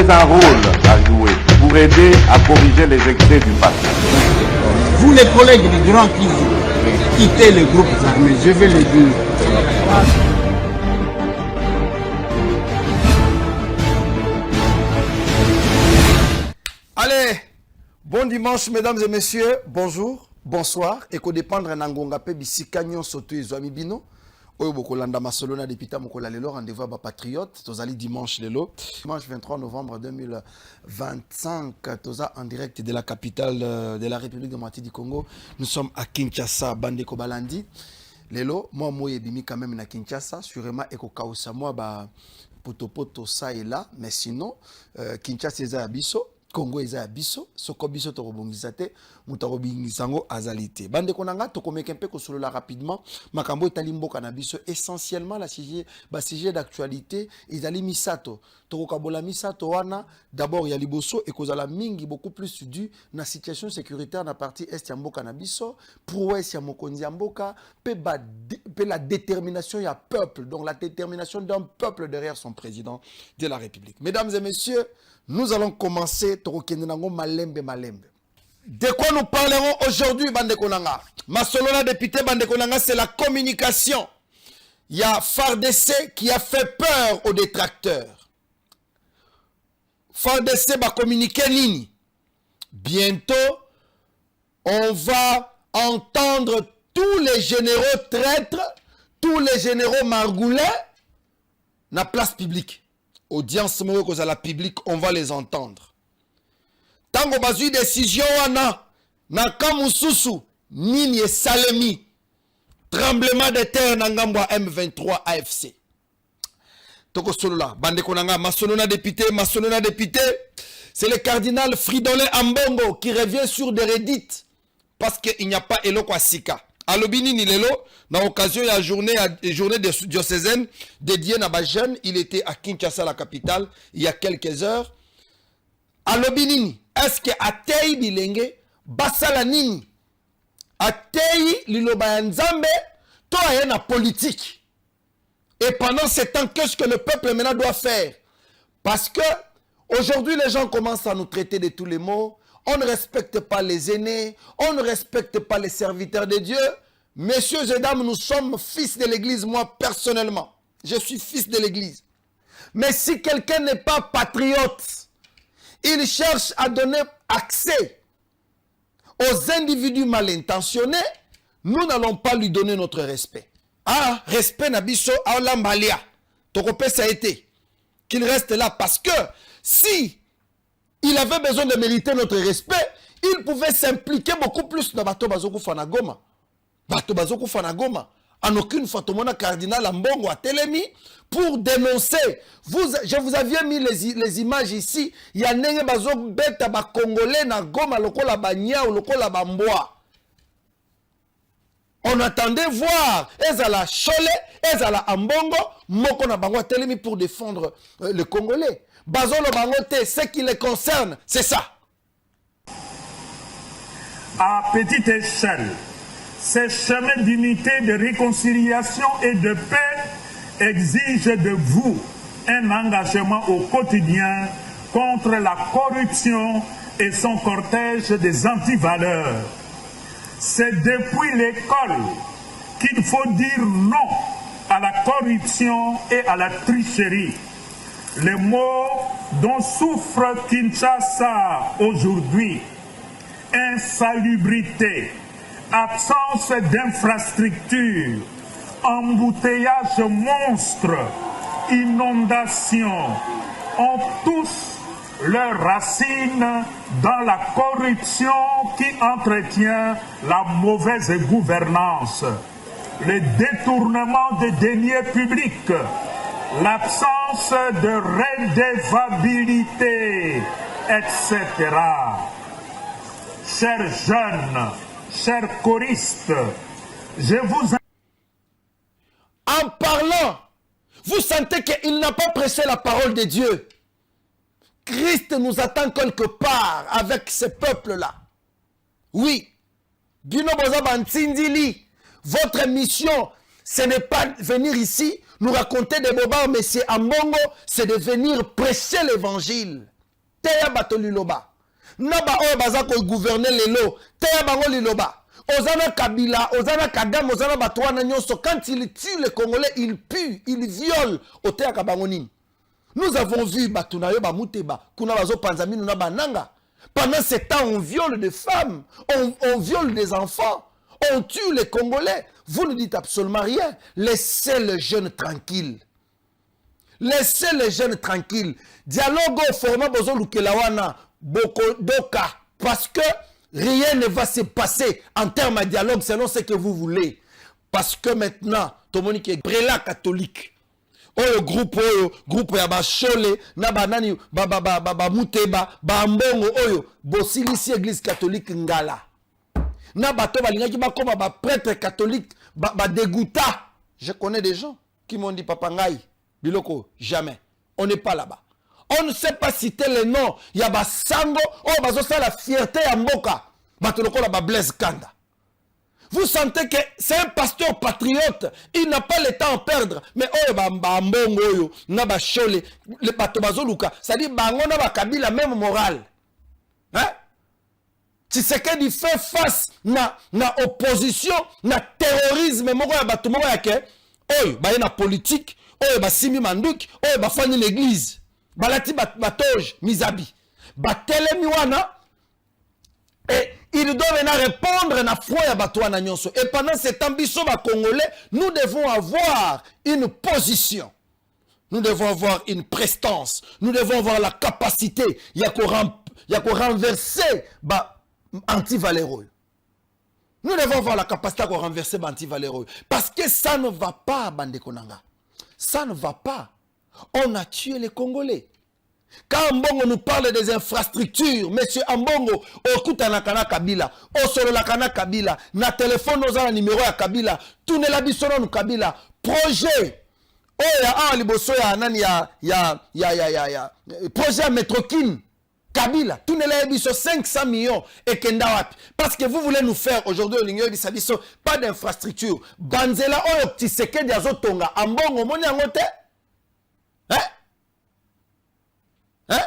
avez un rôle à jouer pour aider à corriger les excès du passé. Vous les collègues du Grand qui quittez les groupes armés, je vais le dire. Allez, bon dimanche mesdames et messieurs, bonjour, bonsoir. Et qu'on dépendre n'angonga pe bisika nyonso to ezwami bino. Oyo bokolanda masolo na dépita mokola lelo rendez-vous ba patriote tozali dimanche lelo. Dimanche 23 novembre 2025 toza en direct de la capitale de la République démocratique du Congo. Nous sommes à Kinshasa, Bandeko Balandi. Lelo, moi ebimi quand même na Kinshasa, sûrement eko kausa moi ba potopoto ça et là, mais sinon Kinshasa eza abiso. Congo eza biso soko biso to robongisa te muta robingisango azalité bande konanga to komeka mpe ko solola rapidement makambo etali mboka na biso essentiellement la sujet d'actualité ezali misato to kokabola misato wana d'abord ya liboso et kozala mingi beaucoup plus dû na situation sécuritaire na partie est ya mboka na biso prouesse ya mokonzi ya mboka pe la détermination ya peuple, donc la détermination d'un peuple derrière son président de la République. Mesdames et messieurs, nous allons commencer. De quoi nous parlerons aujourd'hui, Bandekonanga? Masolona député Bandekonanga, c'est la communication. Il y a FARDC qui a fait peur aux détracteurs. FARDC va communiquer nini. Bientôt, on va entendre tous les généraux traîtres, tous les généraux margoulais, na place publique. Audience à la publique, on va les entendre. Tango bazui décision wana na kamususu nini et salemi tremblement de terre na ngambwa M23 AFC. Toko solola bande konanga masonona député, c'est le cardinal Fridolin Ambongo qui revient sur des Reddit parce qu'il n'y a pas eloko asika. Alobini ni lelo na occasion ya journée de diocésaine dédiée na ba jeune, il était à Kinshasa la capitale il y a quelques heures. Alobini est-ce que atei bilenge basala nini atei liloba ya nzambe to ayena politique. Et pendant ce temps, qu'est-ce que le peuple maintenant doit faire? Parce que aujourd'hui les gens commencent à nous traiter de tous les mots. On ne respecte pas les aînés, on ne respecte pas les serviteurs de Dieu. Messieurs et dames, nous sommes fils de l'église, moi personnellement. Je suis fils de l'église. Mais si quelqu'un n'est pas patriote, il cherche à donner accès aux individus mal intentionnés, nous n'allons pas lui donner notre respect. Ah, respect Nabiso Aolambalia. Tokopé ça a été. Qu'il reste là parce que si il avait besoin de mériter notre respect, il pouvait s'impliquer beaucoup plus dans Bato Bazoku Fanagoma. Bato Bazoku Fanagoma. En aucune fois, tout le monde cardinal Ambongo a télémi pour dénoncer. Je vous avais mis les images ici. Il y a Nenge Bazok Beta ba Congolais na Goma lokola Banya ou lokola Bamboa. On attendait voir Ezala Chole, Ezala Ambongo, Moko na Bango a télémi pour défendre les Congolais. Bazolo Bangote, ce qui les concerne, c'est ça. À petite échelle, ces chemins d'unité, de réconciliation et de paix exigent de vous un engagement au quotidien contre la corruption et son cortège des antivaleurs. C'est depuis l'école qu'il faut dire non à la corruption et à la tricherie. Les maux dont souffre Kinshasa aujourd'hui, insalubrité, absence d'infrastructures, embouteillage monstre, inondations, ont tous leurs racines dans la corruption qui entretient la mauvaise gouvernance, le détournement des deniers publics, l'absence de redevabilité, etc. Chers jeunes, chers choristes, je vous... En parlant, vous sentez qu'il n'a pas prêché la parole de Dieu. Christ nous attend quelque part avec ce peuple-là. Oui. Bino Boza Bantindili, votre mission, ce n'est pas venir ici nous raconter des bobards, mais c'est Ambongo, c'est de venir prêcher l'évangile. teya bato liloba. Naba oyo baza ko gouverner lelo, teya bango liloba. Ozana Kabila, Ozana Kagame, Ozana Batouana Nyonso, quand il tue les Congolais, il pue, il viole au Théa Kabangonine. Nous avons vu Batunayo Bamuteba, Kunabazo Panzami Nanga. Pendant ce temps, on viole des femmes, on viole des enfants, on tue les Congolais. Vous ne dites absolument rien. Laissez les jeunes tranquilles. Laissez les jeunes tranquilles. Dialogue au format Bozo Lukelawana, Boko Doka, parce que rien ne va se passer en termes de dialogue selon ce que vous voulez. Parce que maintenant, tout le monde qui est prélat catholique. Oyo groupe ya ba Chole, na banani ba Muteba, ba Mbongo oyo, bosilisi église catholique ngala. Na bato balingaki ba koma ba prêtre catholique, ba dégoûta. Je connais des gens qui m'ont dit papa ngai, biloko jamais. On n'est pas là-bas. On ne sait pas citer les noms. Il y a Basango, oh, c'est la fierté à Mboka. La Blaise Kanda. Vous sentez que c'est un pasteur patriote. Il n'a pas le temps à perdre. Mais oh, Mbongo, Naba Chole, le Patobazoluka, ça dit Bango Naba Kabila, même morale. Hein? Tu sais qu'il fait face na opposition, na terrorisme, moko ya bato moko yake. Oh, ba na politique, oh, ba simi manduk, oh, ba fani l'église. Balati batoj, mizabi. Batelemi wana. Et il doit maintenant répondre na foi ya batouana nyonso. Et pendant cet ambition congolais, nous devons avoir une position. Nous devons avoir une prestance. Nous devons avoir la capacité. Il y a qu'on renverser anti-valéreux. Nous devons avoir la capacité de renverser anti-valéreux. Parce que ça ne va pas, Bande Konanga. Ça ne va pas. On a tué les Congolais. Quand Mbongo nous parle des infrastructures, monsieur Mbongo, okuta nakana Kabila, osolo nakana Kabila, na téléphone nos a numéro ya Kabila, tourne la bisono nous Kabila, projet. Oh ya liboso ya nani ya projet Metrokin Kabila, tourne la biso 500 millions et kenda wapi. Parce que vous voulez nous faire aujourd'hui au Lingyo bisabiso pas d'infrastructure. Banzela oyo Tshisekedi diazo tonga, Mbongo moni angote. Hein? Hein?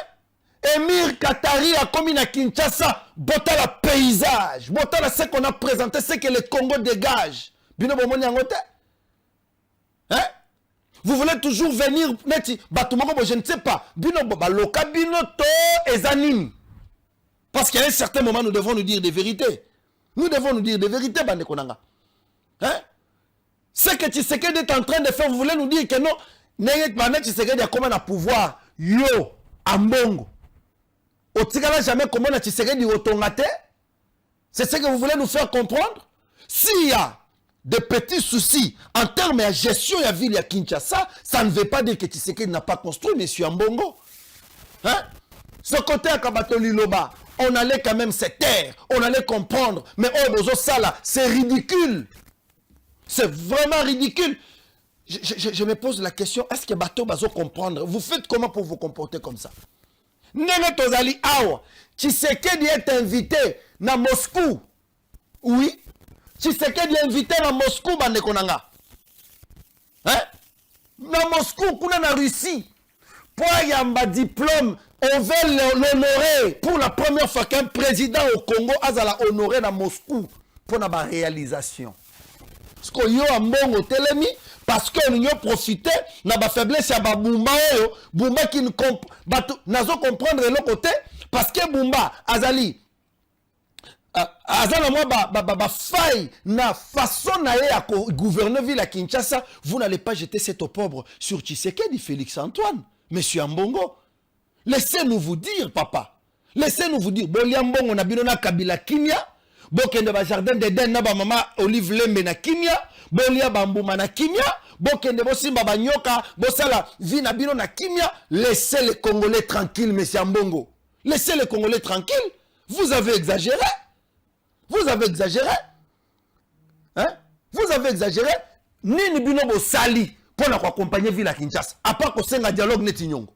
Émir Katari a commis à Kinshasa, bota la paysage, bota la ce qu'on a présenté, ce que le Congo dégage. Bino bomoni angote? Hein? Vous voulez toujours venir, je ne sais pas, bino loka bino to ezanim. Parce qu'à un certain moment, nous devons nous dire des vérités. Nous devons nous dire des vérités, Bande Konanga. Hein? Ce que Tshisekedi est en train de faire, vous voulez nous dire que non, Tshisekedi a comment un pouvoir, yo, Mbongo. Otikala jamais comment na Tshisekedi otongate. C'est ce que vous voulez nous faire comprendre. S'il y a des petits soucis en termes de gestion de la ville de Kinshasa, ça ne veut pas dire que Tshisekedi n'a pas construit, monsieur Mbongo. Hein? Ce côté à Kabatoli Loba, on allait quand même se taire, on allait comprendre. Mais oh, Bozo Sala, c'est ridicule. C'est vraiment ridicule. Je me pose la question, est-ce que Bato Bazo comprendre? Vous faites comment pour vous comporter comme ça? Nene Tozali Awa, Tshisekedi est invité na Moscou. Oui. Tshisekedi est invité na Moscou, Bande Konanga. Hein? Na Moscou, kuna na Russie. Pour yamba diplôme, on veut l'honorer. Pour la première fois qu'un président au Congo a la honoré na Moscou. Pour la réalisation. Parce que yo Mbongo telemi, parce que nous avons profité na ba faiblesse ya ba Bumba yo, Bumba qui ne comprendre le côté parce que Bumba azali azala moi ba faille na façon na ya gouverner ville à Kinshasa, vous n'allez pas jeter cet opprobre sur Tshisekedi Félix Antoine, monsieur Mbongo. Laissez-nous vous dire papa. Laissez-nous vous dire Bolia Mbongo na bino na Kabila Kimia. Bokende ba jardin d'Eden na ba mama Olive Lembe na Kimia, bolia bambuma na Kimia, bokende bosimba ba nyoka, bosala vi na bino na Kimia, laissez les Congolais tranquilles, monsieur Mbongo. Laissez les Congolais tranquilles. Vous avez exagéré. Vous avez exagéré. Hein? Vous avez exagéré. Nini bino bo sali pour na accompagner ville à Kinshasa. À part qu'on senga dialogue neti nyongo.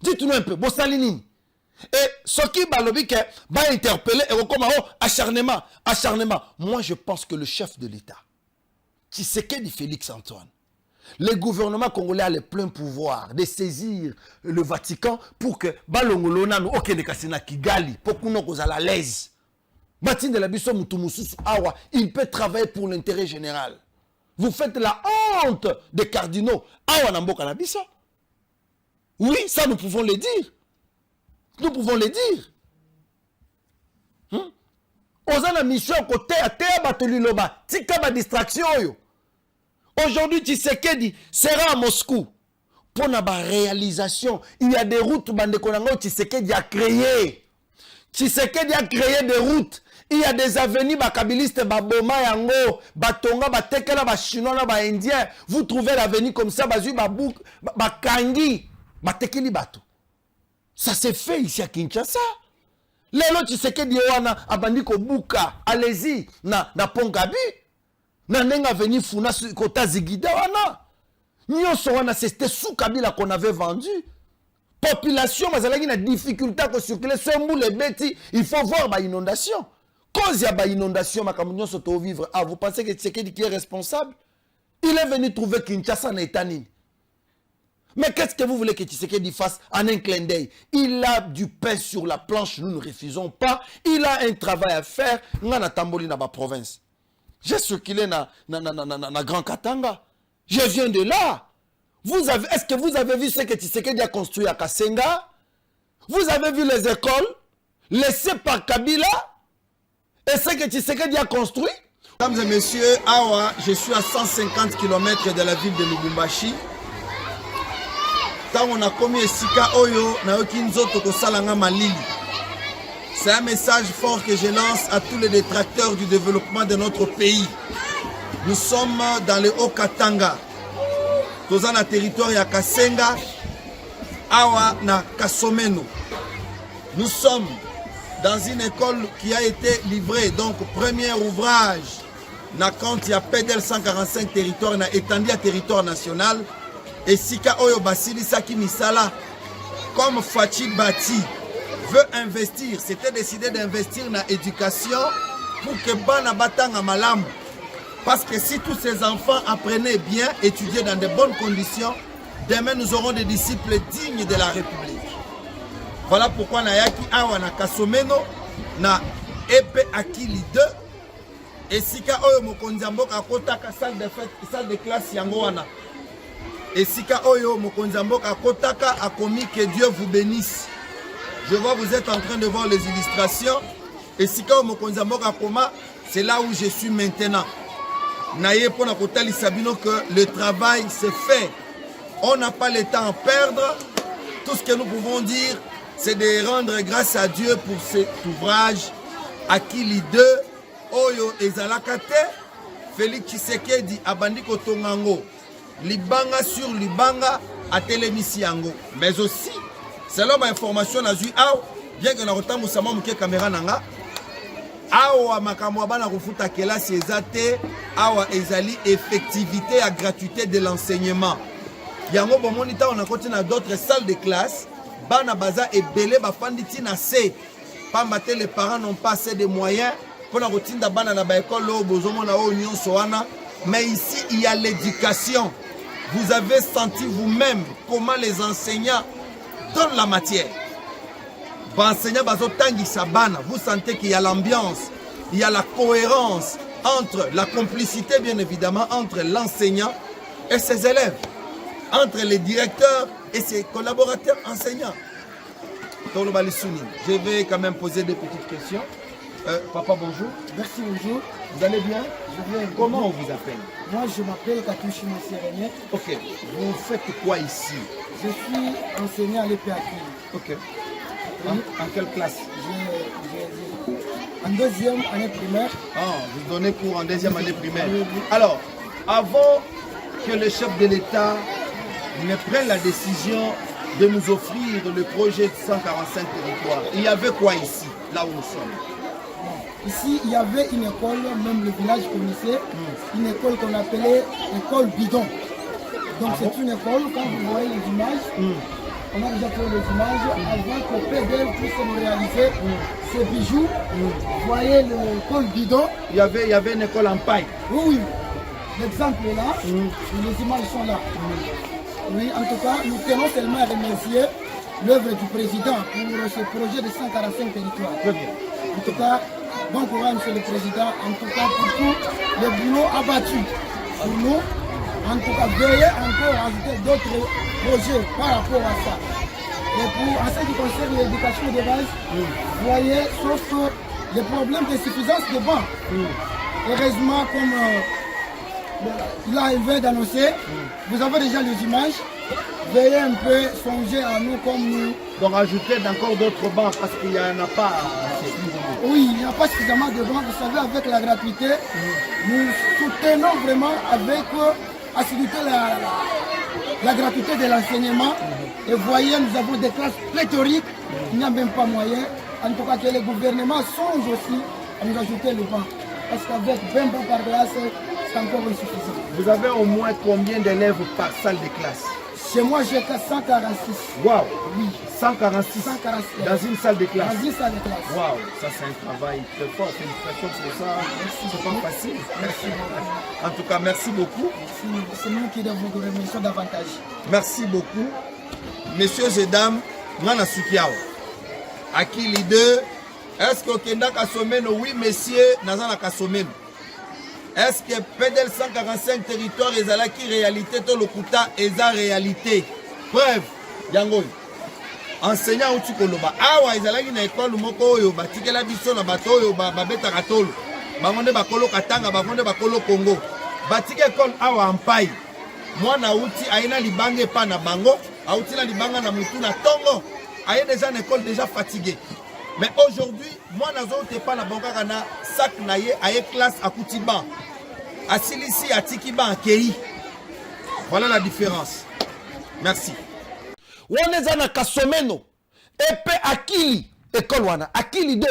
Dites-nous un peu, bo sali nini? Et ce qui va interpeller et comme acharnement. Moi, je pense que le chef de l'État, Tshisekedi Félix Antoine, Le gouvernement congolais a le plein pouvoir de saisir le Vatican pour que balongolona no okende kasina Kigali pour qu'on ait à l'aise. Batine de la biso mutumususu awa, il peut travailler pour l'intérêt général. Vous faites la honte des cardinaux. Awa namboka na biso. Oui, ça nous pouvons le dire. Nous pouvons le dire. Ozana mission côté à terre batoliloba, tika ba distraction yo. Aujourd'hui, Tshisekedi sera à Moscou. Pour la réalisation, il y a des routes que Tshisekedi a créées. Tshisekedi a créé des routes. Il y a des avenues bakabilistes, baboma yango, batonga, batekela, bachinois, baindien. Vous trouvez l'avenue comme ça, bazui, babouk, bakangi, batekeli bato. Ça s'est fait ici à Kinshasa. Lelo Tshisekedi wana abandi ko buka, allez-y, na Pongabi. Nanenga veni funa kota zigida wana. Nyonso wana c'était sous Kabila qu'on avait vendu. Population mazalaki na difficulté à circuler sur les bêtis, il faut voir ba inondation. Cause ya ba inondation makambo nyonso to vivre. Ah, vous pensez que Tshisekedi qui est responsable? Il est venu trouver Kinshasa na etanini. Mais qu'est-ce que vous voulez que Tshisekedi fasse en un clin d'œil? Il a du pain sur la planche, nous ne refusons pas. Il a un travail à faire. Ngana tamboli na ba province. J'ai circulé na Grand Katanga. Je viens de là. Est-ce que vous avez vu ce que Tshisekedi a construit à Kasenga? Vous avez vu les écoles laissées par Kabila? Et ce que Tshisekedi a construit? Mesdames et messieurs, Awa, je suis à 150 km de la ville de Lubumbashi. Quand on a commis Sika Oyo, Naoki Nzoto Kosalanga Malili. C'est un message fort que je lance à tous les détracteurs du développement de notre pays. Nous sommes dans le Haut-Katanga. Nous sommes dans le territoire de Kasenga, Awa na Kasomeno. Nous sommes dans une école qui a été livrée, donc premier ouvrage, na quand il y a PDL 145 territoires, na étendu à territoire national. Et Sika Oyo Basili Saki Misala, comme Fachi Bati, veut investir, c'était décidé d'investir dans l'éducation pour que Bana Batanga Malam. Parce que si tous ces enfants apprenaient bien, étudiaient dans de bonnes conditions, demain nous aurons des disciples dignes de la République. Voilà pourquoi Nayaki Awa na Kasomeno, na Epe Akili 2, et Sika Oyo Mokonzamboka Kotaka salle de fête, salle de classe Yangoana. Et Sika Oyo Mokonzamboka Kotaka a commis que Dieu vous bénisse. Je vois, vous êtes en train de voir les illustrations. Et Sika Mokonzamboka Koma, c'est là où je suis maintenant. Naye Pona Kotali Sabino que le travail s'est fait. On n'a pas le temps à perdre. Tout ce que nous pouvons dire, c'est de rendre grâce à Dieu pour cet ouvrage. Akili 2, Oyo Ezalakate, Félix Tshisekedi, Abandiko Tongango, Libanga sur Libanga, à Télémissi Yango. Mais aussi, selon ma information, bien que nous avons une caméra, awa makamwa bana kufuta kelasi ezate awa ezali effectivité à gratuité de l'enseignement. Yango bomonita on a continué d'autres salles de classe bana baza ebele bafandi tina se pambate les parents n'ont pas assez de moyens pour la routine da bana na ba école au bozomona o union soana. Mais ici il y a l'éducation. Vous avez senti vous-même comment les enseignants donnent la matière. Vous sentez qu'il y a l'ambiance, il y a la cohérence entre la complicité bien évidemment entre l'enseignant et ses élèves, entre les directeurs et ses collaborateurs enseignants. Je vais quand même poser des petites questions. Papa, bonjour. Merci, bonjour. Vous allez bien? Je viens. Comment on vous appelle? Moi, je m'appelle Katouchi Massirene. Ok. Vous faites quoi ici? Je suis enseignant à l'EPAQ. Ok. En quelle classe? En deuxième année primaire. Ah, vous donnez cours en deuxième année primaire. Alors, avant que le chef de l'État ne prenne la décision de nous offrir le projet de 145 territoires, il y avait quoi ici, là où nous sommes? Ici, il y avait une école, même le village connaissait, une école qu'on appelait école bidon. Donc c'est une école, quand vous voyez les images, on a déjà fait les images avant que le PDL puisse réaliser ces bijoux. Vous voyez l'école bidon. Il y avait une école en paille. Oui, oui. l'exemple est là, et les images sont là. Oui, en tout cas, nous tenons seulement à remercier l'œuvre du président pour ce projet de 145 territoires. En tout cas, bon courage, monsieur le président, en tout cas pour tout le boulot abattu pour nous. En tout cas, veuillez encore ajouter d'autres projets par rapport à ça. Et pour, en ce qui concerne l'éducation de base, vous voyez, sauf que les problèmes de suffisance de bancs. Heureusement, comme il a élevé d'annoncer, vous avez déjà les images. Veuillez un peu songer à nous comme nous. Donc ajouter encore d'autres bancs parce qu'il n'y en a pas. Oui, il n'y a pas suffisamment de bancs. Vous savez, avec la gratuité, nous soutenons vraiment avec assiduité la gratuité de l'enseignement. Et voyez, nous avons des classes pléthoriques. Il n'y a même pas moyen. En tout cas, que le gouvernement songe aussi à nous ajouter le banc. Parce qu'avec 20 bancs par classe, c'est encore insuffisant. Vous avez au moins combien d'élèves par salle de classe? Chez moi, j'ai 146. Waouh! Oui. 146 dans une salle de classe. Dans une salle de classe. Waouh! Ça, c'est un travail très fort. Félicitations pour ça. C'est pas facile. Merci beaucoup. En tout cas, merci beaucoup. C'est nous qui devons vous remercier davantage. Merci beaucoup. Messieurs et dames, Nana Sukiao. Aki leader, est-ce que Kenda Kasomeno? Oui, messieurs, Nazana Kasomeno. Est-ce que PDL 145 territoires est qui réalité, tout le Kuta est réalité? Preuve, Yangoy. Enseignant ou Tukoloba. Awa, ils na école moko yo, batikela biso na bato yo, babeta katolo. Bangonde bakolo Katanga, bangonde bakolo Congo. Batike école awa ampai. Moi na uti aina libange pa na bango, auti na libanga na mutu na tongo. Aye déjà une école déjà fatiguée. Mais aujourd'hui, moi nazo te pa na bango kana sac na ye aye classe à Koutiban. À Silisi à Tikiban à Kei. Voilà la différence. Merci. Waneza na Kasomeno epe Akili école wana Akili 2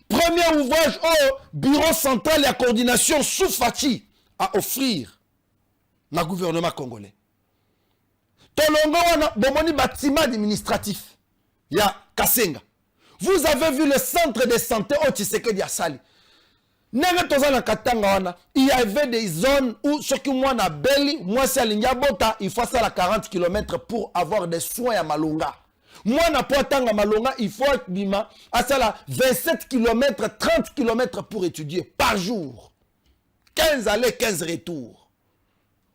premier ouvrage au bureau central et à coordination sous Fati à offrir na gouvernement congolais. Tolongo wana bomoni bâtiment administratif ya Kasenga. Vous avez vu le centre de santé au Tshisekedi ya Sali. Nenge tozana Katanga wana, il y avait des zones où ce qui moi na beli, moi c'est Bota, il faut ça la 40 km pour avoir des soins à Malonga. Moi na Poitanga Malonga, il faut bima à ça la 27 km, 30 km pour étudier par jour. 15 allées, 15 retours.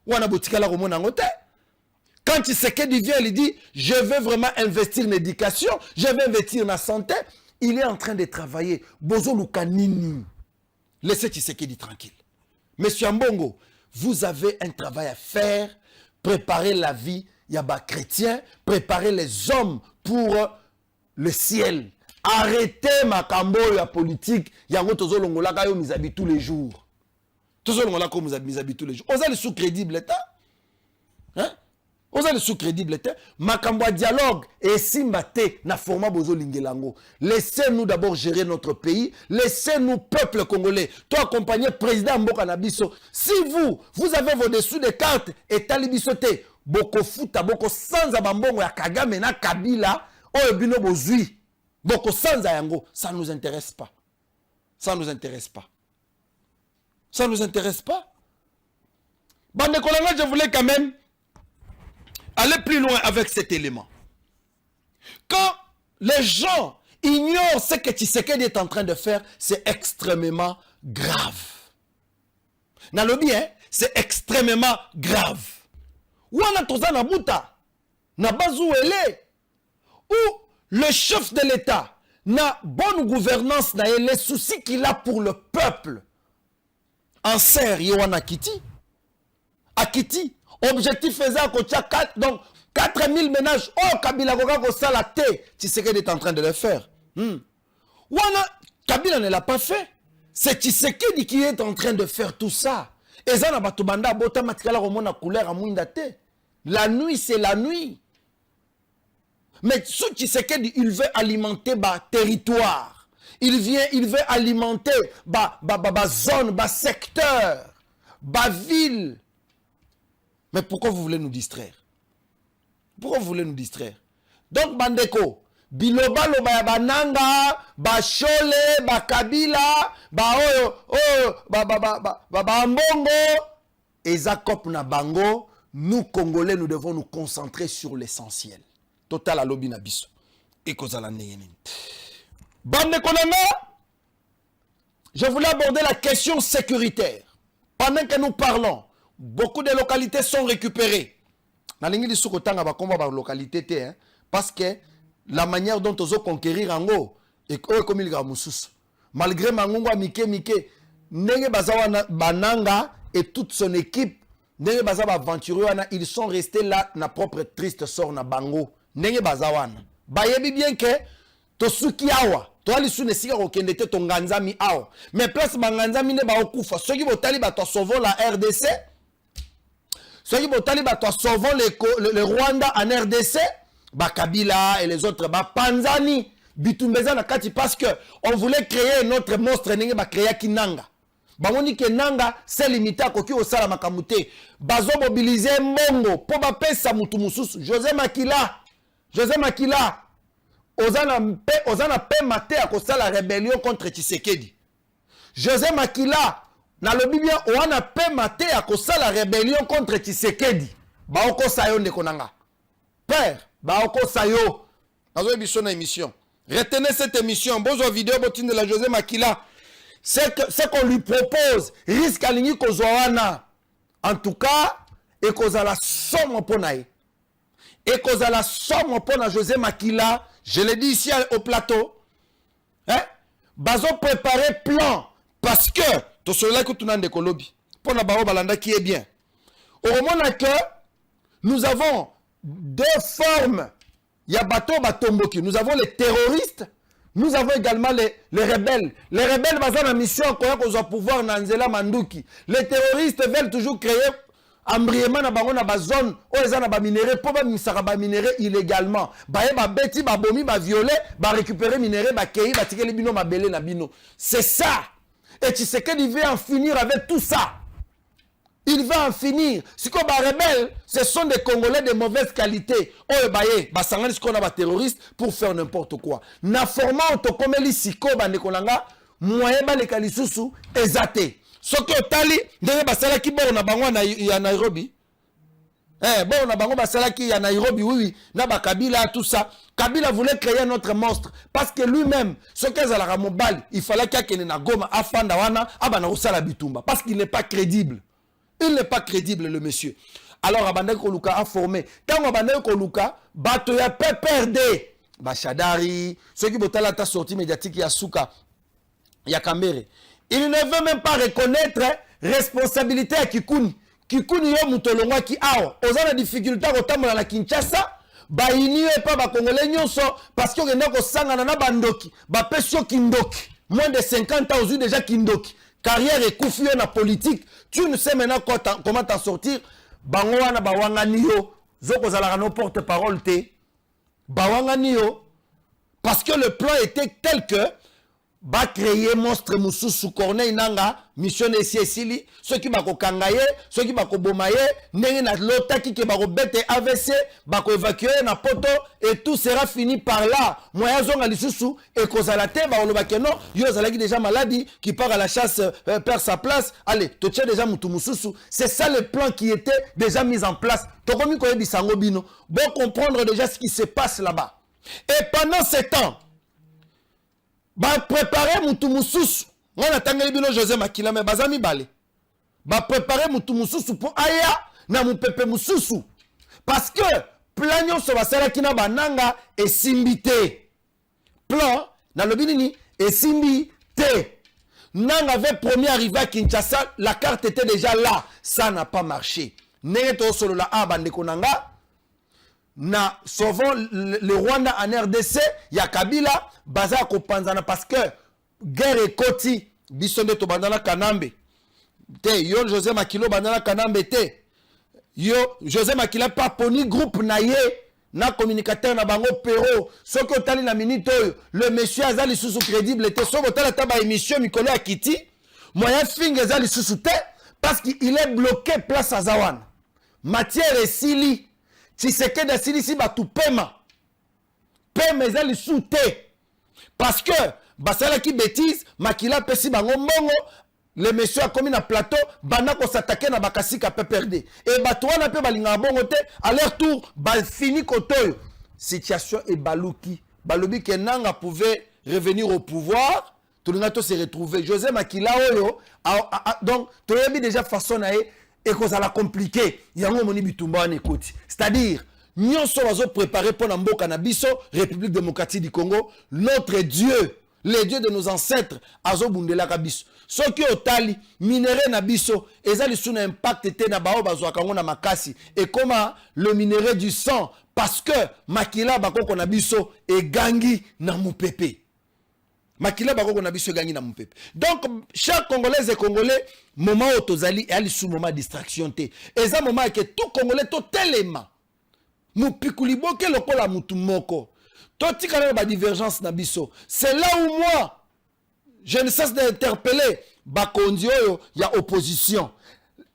Wana botika la romona ngote. Quand Tshisekedi vient, il dit je veux vraiment investir en éducation, je veux investir en la santé, il est en train de travailler. Bozo Lukanini. Laissez Tshisekedi tranquille. Monsieur Mbongo, vous avez un travail à faire. Préparer la vie, yaba chrétien. Préparer les hommes pour le ciel. Arrêtez ma cambo ya politique. Yango tozo longola kayo misabi tous les jours. Tozo longola ko misabi tous les jours. Osa le sous-crédible l'État. Hein? Osa le sous-crédible l'État. Makambo dialogue et simbate na format bozo lingelango. Laissez-nous d'abord gérer notre pays. Laissez-nous, peuple congolais, toi accompagner président Mboka Nabiso. Si vous avez vos dessous de cartes et talibisote, boko futa, boko sanza bambongo ya Kagame na Kabila, oyo bino bozui, boko sanza yango, ça ne nous intéresse pas. Ça ne nous intéresse pas. Ça ne nous intéresse pas. Bande Kolanga, je voulais quand même aller plus loin avec cet élément. Quand les gens ignorent ce que Tshisekedi est en train de faire, c'est extrêmement grave. Nalobi, hein, c'est extrêmement grave. Wana toza na buta, na bazouele, où le chef de l'État n'a bonne gouvernance, n'a les soucis qu'il a pour le peuple. En serre, Yowana Kiti. Akiti. Objectif faisait à Kotia 4, donc 4000 ménages. Oh, Kabila Koka Sala T. Tshisekedi est en train de le faire. Wana, Kabila ne l'a pas fait. C'est Tshisekedi qui est en train de faire tout ça. Et ça, Batubanda, Bota Matikala Romona couleur à Mouindate. La nuit, c'est la nuit. Mais ce Tshisekedi, il veut alimenter ba territoire. Il veut alimenter ba zone, ba secteur, ba ville. Mais pourquoi vous voulez nous distraire? Pourquoi vous voulez nous distraire? Donc, Bandeko, Biloba, Loba, Bananga, Bachole, Kabila, Mbongo, Ezakop na bango, nous Congolais, nous devons nous concentrer sur l'essentiel. Total à l'obi na biso. Et kozala neyeni. Bande konanga, je voulais aborder la question sécuritaire. Pendant que nous parlons, beaucoup de localités sont récupérées. Nalingi di sukotanga ba komba ba localité parce que la manière dont on conquérir ango et comme il mususu. Malgré mangungo mike ndenge bazawa bananga et toute son équipe ndenge bazawa aventureux ils sont restés là na propre triste sort na bango. Ndenge bazawana. Bayebi bien que tosuki awa to ali sune sika ko kende te tonganzami awa. Mais place banganzami ne ba okufa. Ceux qui botali ba to sauvons la RDC. Ceux qui botali ba to sauvons le Rwanda en RDC, ba Kabila et les autres ba Panzani bitumbeza na kati parce que on voulait créer notre monstre ndenge ba créer kinanga. Ba moni ke nanga c'est limité à koki osala makamute. Bazo mobiliser mbongo po ba pesa mutu mususu. José Makila Ozana pe maté à cause la rébellion contre Tshisekedi. José Makila na lobi bien oana pe maté à cause la rébellion contre Tshisekedi. Ba oko sayo ndekonanga. Père, ba oko sayo. Nazo émission na émission. Retenez cette émission. Bonjour vidéo botine de la José Makila. Ce qu'on lui propose risque à l'igni kozoana. En tout cas, et koza la somme pour naï. Et cause à la somme pour José Makila, je l'ai dit ici au plateau, bazo préparer plan parce que tout cela que tu n'as de Colombie pour la Baro Balanda qui est bien. Au moment que nous avons deux formes, il y a bateau Mboki, nous avons les terroristes, nous avons également les rebelles. Les rebelles basent en mission qu'on a pouvoir Nanzela Manduki. Les terroristes veulent toujours créer embrièment na bango na ba zone o eza na ba minéraux po ba misaka ba minéraux illégalement ba ye ba beti ba bomi ba violer ba récupérer minéraux ba kei ba tikeli bino mabele na bino. C'est ça. Et tu sais qu'il veut en finir avec tout ça. Il va en finir. Si ko ba rebelles, ce sont des Congolais de mauvaise qualité. O ba ye ba sangani ko na ba terroristes pour faire n'importe quoi. Na format to komeli siko ba nekolanga moyen ba le kalisusu ezate. Ce que Tali, ndenge basala ki bon na bango ya Nairobi. Bon na bango basala ki ya Nairobi, oui, na ba Kabila tout ça. Kabila voulait créer notre monstre parce que lui-même, ce que zala mobile, il fallait qu'il na Goma afanda wana abana usala bitumba parce qu'il n'est pas crédible. Il n'est pas crédible le monsieur. Alors Abandé Koluka a formé. Quand Abandé Koluka, bato ya PPRD, Bachadari, ceux qui botala ta sortie médiatique ya Souka, ya Kambere. Il ne veut même pas reconnaître responsabilité à Kikuni. Kikuni yo mutolongwa ki awa. Ozana difficulté à kotambola na Kinshasa. Ba inio pas ba Congolais nyonso parce que ngenda ko sangana na bandoki. Ba pesio kindoki. Moins de 50 ans aujourd'hui déjà kindoki. Carrière et koufi na politique. Tu ne sais maintenant comment t'en sortir. Bango wana ba wangani yo. Zoko zala no porte-parole te. Ba wangani yo. Parce que le plan était tel que ba créer monstre mususu Corneille Nanga mission esili ceux qui ba ko kangaye ceux qui ba ko bomaye ndenge na lota ki ke ba ko bete AVC ba ko évacuer na poto et tout sera fini par là moya zonga lisusu et kozala te ba oloba ke non yo zalaki déjà maladie qui part à la chasse perd sa place allez to tche déjà mutu mususu c'est ça le plan qui était déjà mis en place to komi ko bisango bino bon comprendre déjà ce qui se passe là-bas et pendant ce temps ba préparer mutu mususu ngana tangeli bino José Makila me bazami balé ba préparer mutu mususu pour aya na mupepe mususu parce que plan nyonso basala kina bananga esimbité plan na lobinini esimbité nanga avait premier arrivé à Kinshasa la carte était déjà là ça n'a pas marché neto solo la abande konanga na sauvons le Rwanda en RDC ya Kabila baza ko panzana parce que guerre ekoti bisonde to bandana Kanambe te yo José Makila bandana Kanambe te yo José Makila pas poni groupe naye na communicateur na bango pero soko tali na minute le monsieur azali sous crédible te soko tala taba émission mikolo akiti moyen finge azali sous te parce qu'il est bloqué place à Zawan matière esili Tshisekedi asili si batu pema ezali sous te parce que basala ki bêtise Makila pesi bango mbongo les messieurs a commis na plateau, bana ko s'attaquer na bakasika PPRD. Et batouana pe balinga bongote, à leur tour, bal fini kotoyo. Situation est balouki. Balobi Kenanga pouvait revenir au pouvoir, tout le monde se retrouver. José Makila oyo, donc, tu as déjà façon na et que ça l'a compliqué. Il y a un moment bitumba en écoute. C'est-à-dire, nous sommes préparés pour Namboka Nabiso, République démocratique du Congo, notre Dieu. Les dieux de nos ancêtres, Azo Bundela Kabiso. Ce qui est tali, minerai Nabiso, et ça a un impact était na bao bazoakango na makasi. Et comment le minerai du sang, parce que Makila Bakoko Nabiso et Gangi na Moupepe. Makila Bakoko Nabiso et Gangi na Moupepe. Donc, chaque Congolais et Congolais, moment où tozali, et sous moment de distraction. Et ça, moment que tout Congolais, tout tellement. Moupikuliboke lokola mutumoko. Toti kana ba divergence na biso. C'est là où moi je ne cesse d'interpeller bakondi oyo ya opposition.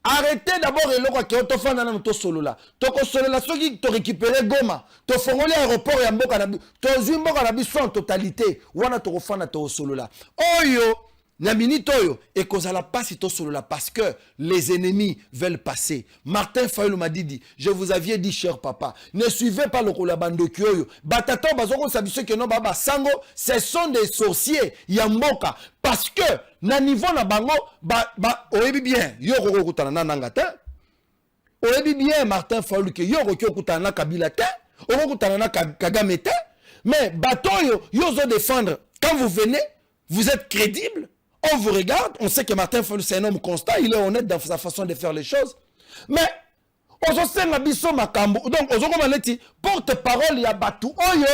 Arrêtez d'abord eloko ke to fana na to solo là. To ko solo là soki to récupérer Goma, to fongoli aéroport ya mboka na to zimboka na biso en totalité. Wana to fana to solo là. Oyo na minute oyo et cause la passe to solo là parce que les ennemis veulent passer. Martin Fayulu m'a dit je vous avais dit cher papa, ne suivez pas le kolabando kyoyo. Batato bazoko sabiso ke no baba sango, ce sont des sorciers yamboka parce que na niveau na bango oyebi bien yo ko kutana na nangata. Oyebi bien Martin Fayulu ke yo ko kutana na Kabila te, o kutana na Kagame te, mais batoyo yo zo défendre quand vous venez, vous êtes crédible. On vous regarde, on sait que Martin Fayulu c'est un homme constant, il est honnête dans sa façon de faire les choses. Mais, on se sent la biso makambo. Donc, on se porte-parole, il y a Batu Oyo,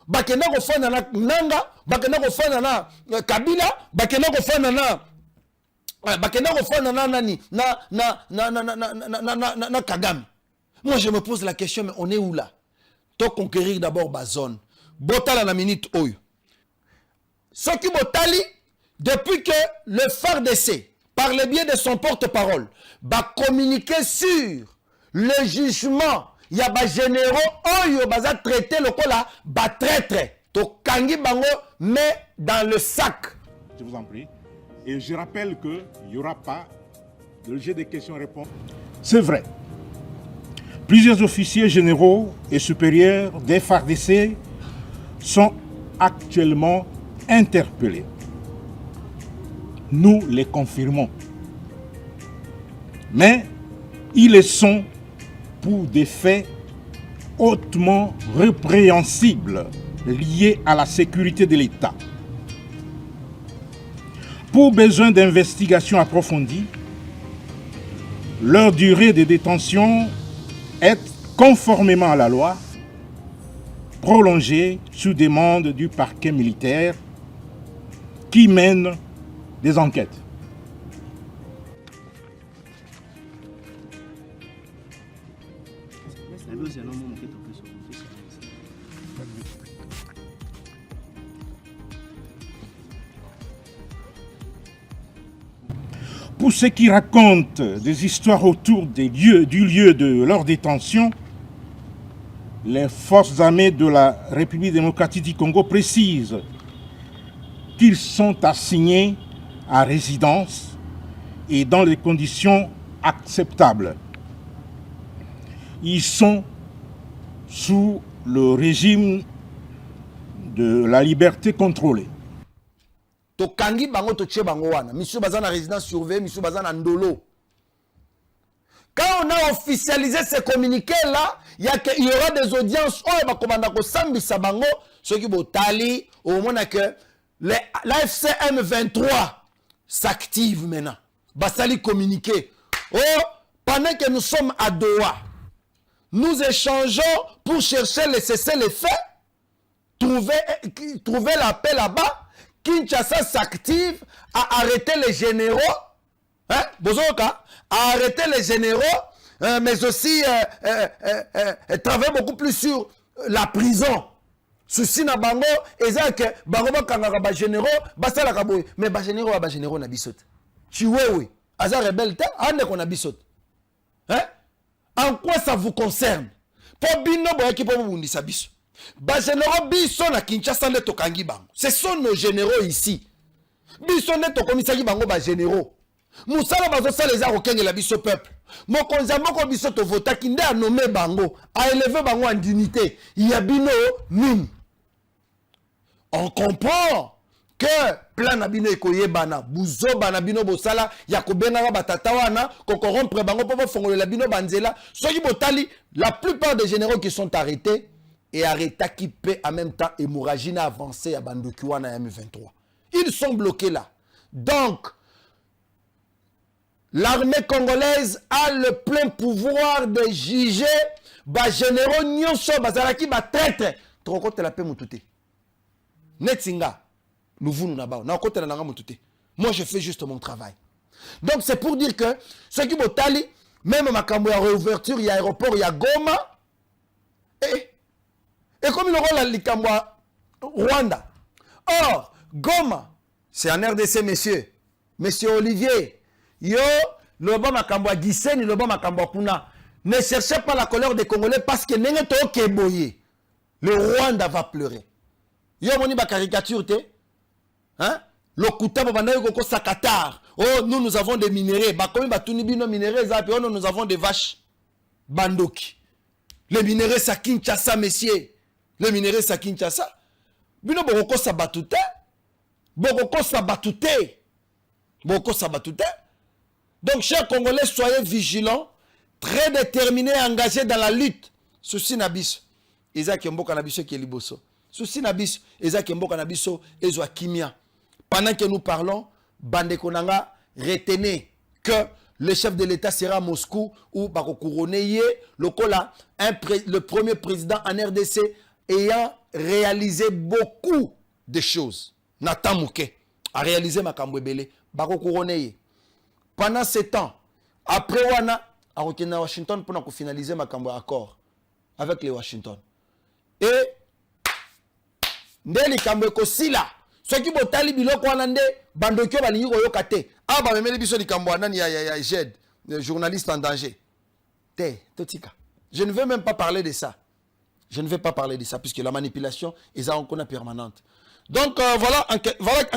Bakena ko fana na Nanga, Bakena ko fana na Kabila, Bakena ko fana na nani, na Kagame. Moi, je me pose la question, mais on est où là? To conquérir d'abord ma zone. Botala na minute Oyo. Ce qui botali, depuis que le FARDC, par le biais de son porte-parole, va communiquer sur le jugement, il y a des généraux, qui va traiter le cola, va traître, to kangi bango, mais dans le sac. Je vous en prie. Et je rappelle qu'il n'y aura pas de jet de questions-réponses. C'est vrai. Plusieurs officiers généraux et supérieurs des FARDC sont actuellement interpellés. Nous les confirmons. Mais ils le sont pour des faits hautement répréhensibles liés à la sécurité de l'État. Pour besoin d'investigation approfondie, leur durée de détention est, conformément à la loi, prolongée sous demande du parquet militaire qui mène des enquêtes. Pour ceux qui racontent des histoires autour du lieu de leur détention, les forces armées de la République démocratique du Congo précisent qu'ils sont assignés à résidence et dans des conditions acceptables. Ils sont sous le régime de la liberté contrôlée. Tokangi bango toche bango wana. Monsieur Bazana résidence surveillée, Monsieur Bazana ndolo. Quand on a officialisé ce communiqué-là, il y aura des audiences. Oh, bah, commandant Sambi Sabango, ceux qui botali, au moment que l'AFC M23 s'active maintenant. Basali communiqué. Oh, pendant que nous sommes à Doha, nous échangeons pour chercher le cessez-le-feu, trouver la paix là-bas. Kinshasa s'active à arrêter les généraux, hein, Bozoka, à arrêter les généraux, mais aussi travailler beaucoup plus sur la prison. Souci na bango, ezak bango bakanga ba généraux, basala kaboy, mais ba généraux na bisot. Chiwewe, azar rebelle ta, ande ko na bisot. Hein? En quoi ça vous concerne? Pour bino boyaki po bundisa biso. Ba généraux biso na Kinshasa le tokangi bango. Ce sont nos généraux ici. Biso ne tokomisaki bango ba généraux. Moussala bazosala eza kokengela biso peuple. Mokonza moko biso to votaki nde a nommé bango, a élevé bango en dignité. Il y a bino nini. On comprend que plan na bino ekoyebana, buzoba na bino bosala ya kobenga batata wana, ko corrompre bango po fongolela bino banzela. Soki botali, la plupart des généraux qui sont arrêtés et arrêtés qui paient en même temps hémorragie n'a avancé à Bandokiwana et M23. Ils sont bloqués là. Donc l'armée congolaise a le plein pouvoir de juger les généraux nyonso bazalaki ba traître trop côté la paix mutute. Netsinga nous vous nous naba na côté na nga mutute. Moi je fais juste mon travail. Donc c'est pour dire que ceux qui botali même makambo ya réouverture ya aéroport ya Goma et comme il aura la likambo Rwanda. Or Goma c'est en RDC monsieur Olivier. Yo, le bon makambo a Gisenyi, le bon makambo kuna. Ne cherchez pas la colère des Congolais parce que n'engue to keboye. Le Rwanda va pleurer. Yo moni ba caricature te. Hein? Le kuta babanda yo koko sakatar. Oh, nous avons des minéraux. Ba komi ba tuni bino minéraux za puis nous avons des vaches. Bandoki. Les minéraux sa Kinshasa messieurs. Les minéraux sa Kinshasa. Bino boko sabatute. Boko sabatute. Boko sabatute. Donc, chers Congolais, soyez vigilants, très déterminés, engagés dans la lutte. Souci Nabiso, Isaac Mboka Nabiso qui est liboso. Souci Nabiso, Isaac Mboka Nabiso, Ezoa Kimia. Pendant que nous parlons, Bande Konanga, retenez que le chef de l'État sera à Moscou ou Bako couronné le premier président en RDC ayant réalisé beaucoup de choses. Nathan Mouké a réalisé Makambo Ebele, Bako couronné. Pendant ce temps, après Wana, a retenu à Washington pour finaliser ma accord avec les Washington. Et Ndeli Kambo Kosila, ceux qui botali biloko wanande bandokyo balingi koyoka te. Ah ba memeli biso likambo wanani ya Jed, journaliste en danger. Te, totika. Je ne veux même pas parler de ça. Je ne vais pas parler de ça puisque la manipulation est encore permanente. Donc voilà en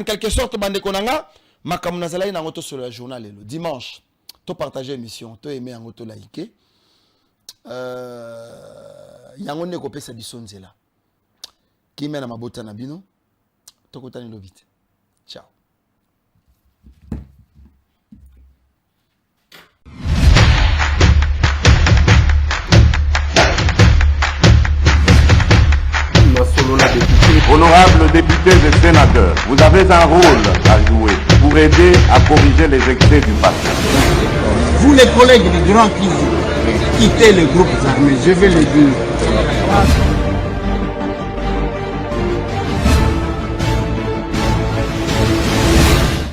quelque sorte bande konanga. Makamuna zalai na ngoto sur le journal le dimanche. To partager émission, to aimer en ngoto liker. Yango ne ko pesa bisonzela. Ki mena mabota na bino. To kotani lo vite. Ciao. Honorables députés et sénateurs, vous avez un rôle à jouer pour aider à corriger les excès du passé. Vous les collègues du Grand qui quittez les groupes armés, je vais le dire.